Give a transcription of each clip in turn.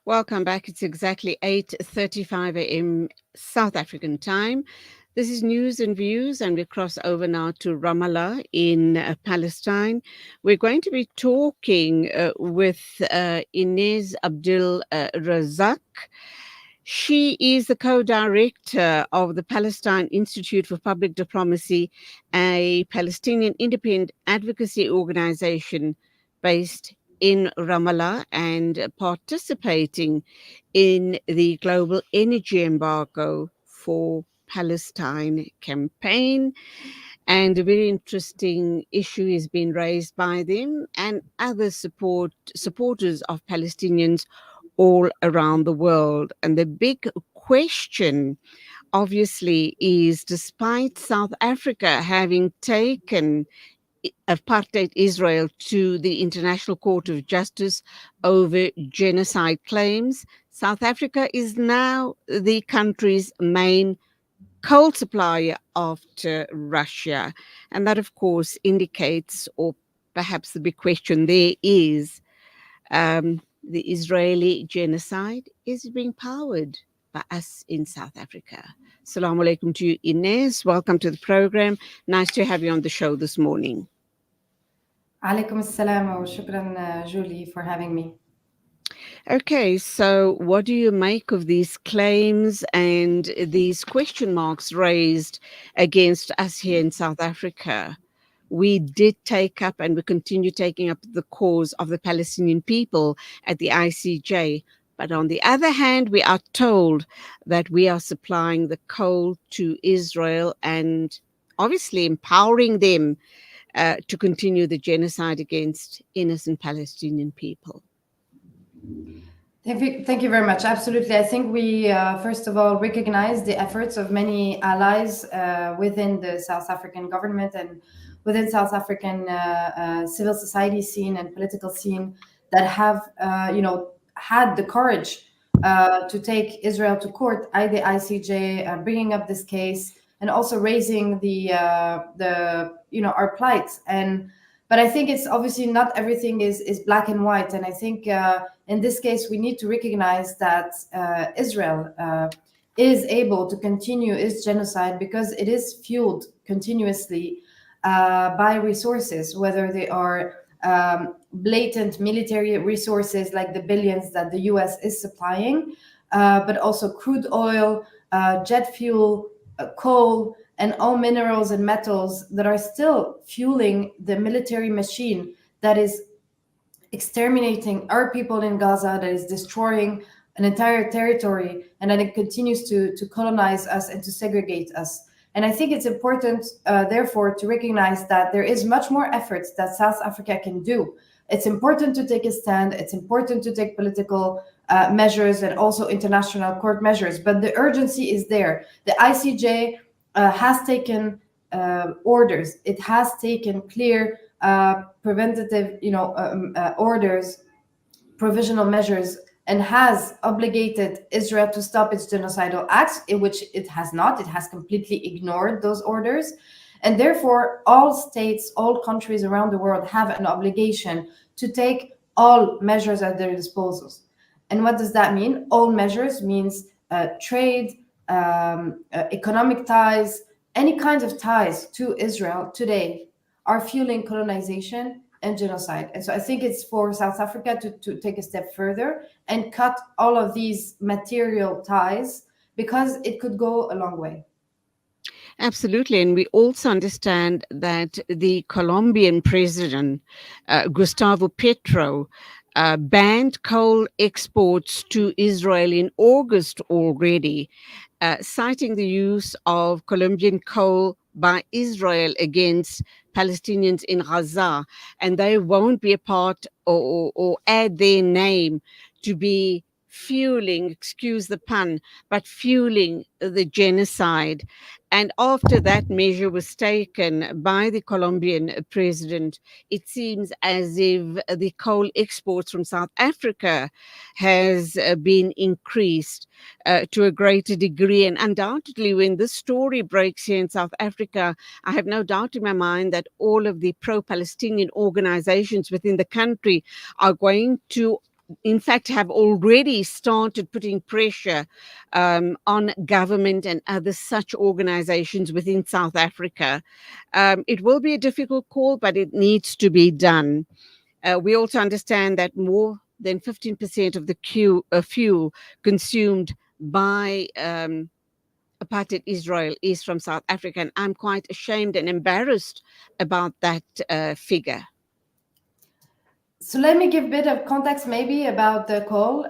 Welcome back. It's exactly 8:35 a.m. South African time. This is News and Views, and we cross over now to Ramallah in Palestine. We're going to be talking with Inès Abdel Razek. She is the co-director of the Palestine Institute for Public Diplomacy, a Palestinian independent advocacy organization based in Ramallah and participating in the global energy embargo for Palestine campaign. And a very interesting issue is being raised by them and other supporters of Palestinians all around the world. And the big question, obviously, is despite South Africa having taken Apartheid Israel to the International Court of Justice over genocide claims, South Africa is now the country's main coal supplier after Russia. And that, of course, indicates, or perhaps the big question there is, the Israeli genocide is being powered by us in South Africa. Assalamu alaikum to you, Inès. Welcome to the program. Nice to have you on the show this morning. Alaikum assalam wa shukran, Julie, for having me. Okay, so what do you make of these claims and these question marks raised against us here in South Africa? We did take up and we continue taking up the cause of the Palestinian people at the ICJ. But on the other hand, we are told that we are supplying the coal to Israel and obviously empowering them to continue the genocide against innocent Palestinian people. Thank you very much. Absolutely. I think we, first of all, recognize the efforts of many allies within the South African government and within South African civil society scene and political scene that have, had the courage to take Israel to court at the ICJ, bringing up this case and also raising our plight. But I think it's obviously not everything is black and white. And I think in this case, we need to recognize that Israel is able to continue its genocide because it is fueled continuously by resources, whether they are blatant military resources like the billions that the US is supplying, but also crude oil, jet fuel, coal, and all minerals and metals that are still fueling the military machine that is exterminating our people in Gaza, that is destroying an entire territory, and that it continues to colonize us and to segregate us. And I think it's important, therefore, to recognize that there is much more efforts that South Africa can do. It's important to take a stand. It's important to take political measures and also international court measures. But the urgency is there. The ICJ has taken orders. It has taken clear preventative, orders, provisional measures, and has obligated Israel to stop its genocidal acts, in which it has not. It has completely ignored those orders. And therefore, all states, all countries around the world have an obligation to take all measures at their disposals. And what does that mean? All measures means trade, economic ties, any kinds of ties to Israel today are fueling colonization and genocide. And so I think it's for South Africa to take a step further and cut all of these material ties, because it could go a long way. Absolutely. And we also understand that the Colombian president, Gustavo Petro, banned coal exports to Israel in August already, citing the use of Colombian coal by Israel against Palestinians in Gaza. And they won't be a part or add their name to be fueling, excuse the pun, but fueling the genocide. And after that measure was taken by the Colombian president, it seems as if the coal exports from South Africa has been increased to a greater degree. And undoubtedly, when this story breaks here in South Africa, I have no doubt in my mind that all of the pro-Palestinian organizations within the country are going to in fact, have already started putting pressure on government and other such organizations within South Africa. It will be a difficult call, but it needs to be done. We also understand that more than 15% of the fuel consumed by Apartheid Israel is from South Africa, and I'm quite ashamed and embarrassed about that figure. So let me give a bit of context maybe about the coal.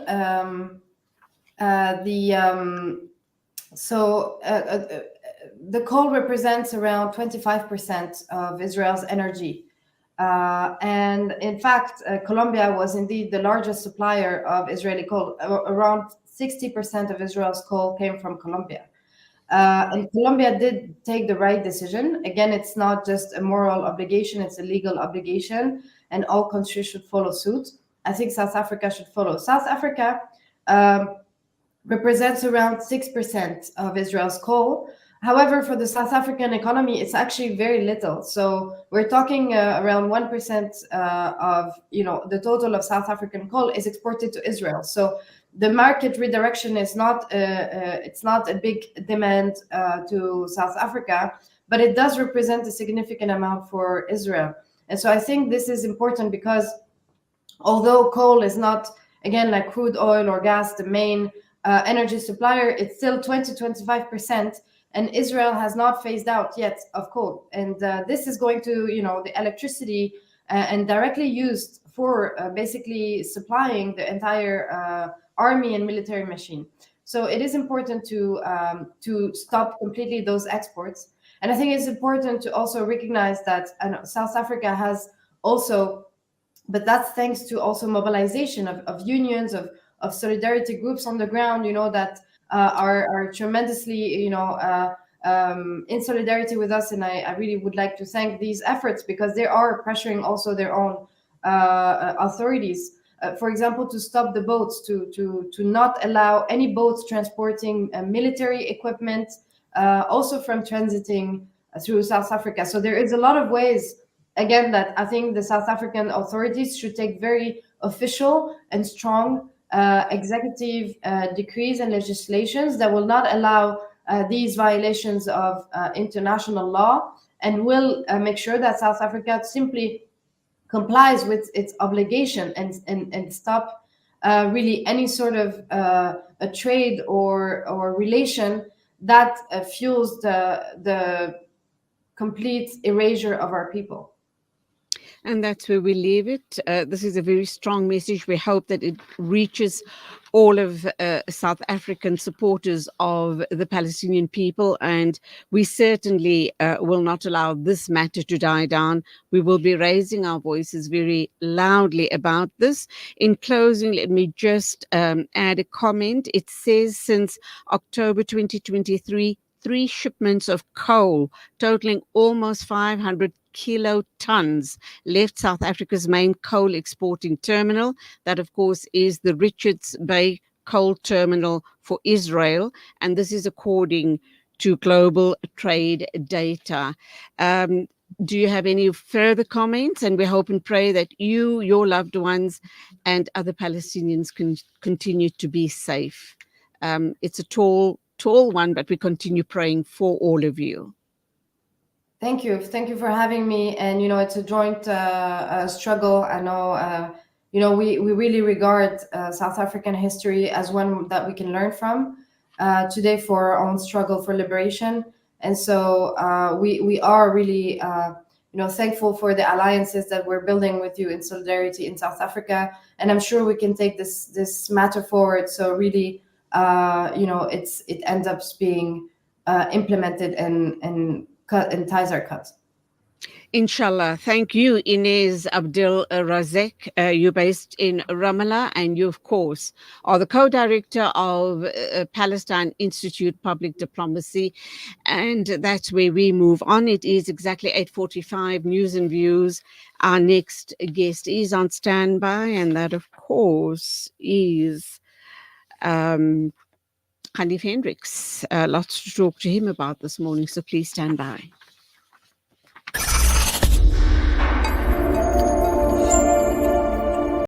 The so the coal represents around 25% of Israel's energy. And in fact, Colombia was indeed the largest supplier of Israeli coal. Around 60% of Israel's coal came from Colombia. And Colombia did take the right decision. Again, it's not just a moral obligation, it's a legal obligation, and all countries should follow suit. I think South Africa should follow. South Africa represents around 6% of Israel's coal. However, for the South African economy, it's actually very little. So we're talking around 1% of the total of South African coal is exported to Israel. So the market redirection is not it's not a big demand to South Africa, but it does represent a significant amount for Israel. And so I think this is important because although coal is not, again, like crude oil or gas, the main energy supplier, it's still 20-25%, and Israel has not phased out yet of coal. And this is going to, the electricity and directly used for basically supplying the entire army and military machine. So it is important to stop completely those exports. And I think it's important to also recognize that South Africa has also, but that's thanks to also mobilization of unions, of solidarity groups on the ground, that are tremendously, in solidarity with us. And I really would like to thank these efforts because they are pressuring also their own authorities. For example, to stop the boats, to not allow any boats transporting military equipment, also from transiting through South Africa. So there is a lot of ways, again, that I think the South African authorities should take very official and strong executive decrees and legislations that will not allow these violations of international law, and will make sure that South Africa simply complies with its obligation and stop really any sort of a trade or relation that fuels the complete erasure of our people. And that's where we leave it. This is a very strong message. We hope that it reaches all of South African supporters of the Palestinian people. And we certainly will not allow this matter to die down. We will be raising our voices very loudly about this. In closing, let me just add a comment. It says since October 2023, 3 shipments of coal totaling almost 500 kilotons left South Africa's main coal exporting terminal. That, of course, is the Richards Bay Coal Terminal for Israel. And this is according to global trade data. Do you have any further comments? And we hope and pray that you, your loved ones, and other Palestinians can continue to be safe. It's a tall one, but we continue praying for all of you. Thank you. Thank you for having me. And, it's a joint struggle. I know, we really regard South African history as one that we can learn from today for our own struggle for liberation. And so we are really, thankful for the alliances that we're building with you in solidarity in South Africa. And I'm sure we can take this matter forward. So really, it ends up being implemented and cut and ties are cut. Inshallah. Thank you, Inès Abdel Razek. You're based in Ramallah, and you, of course, are the co-director of Palestine Institute Public Diplomacy. And that's where we move on. It is exactly 8:45, News and Views. Our next guest is on standby, and that, of course, is Khalif Hendricks. Lots to talk to him about this morning, so please stand by.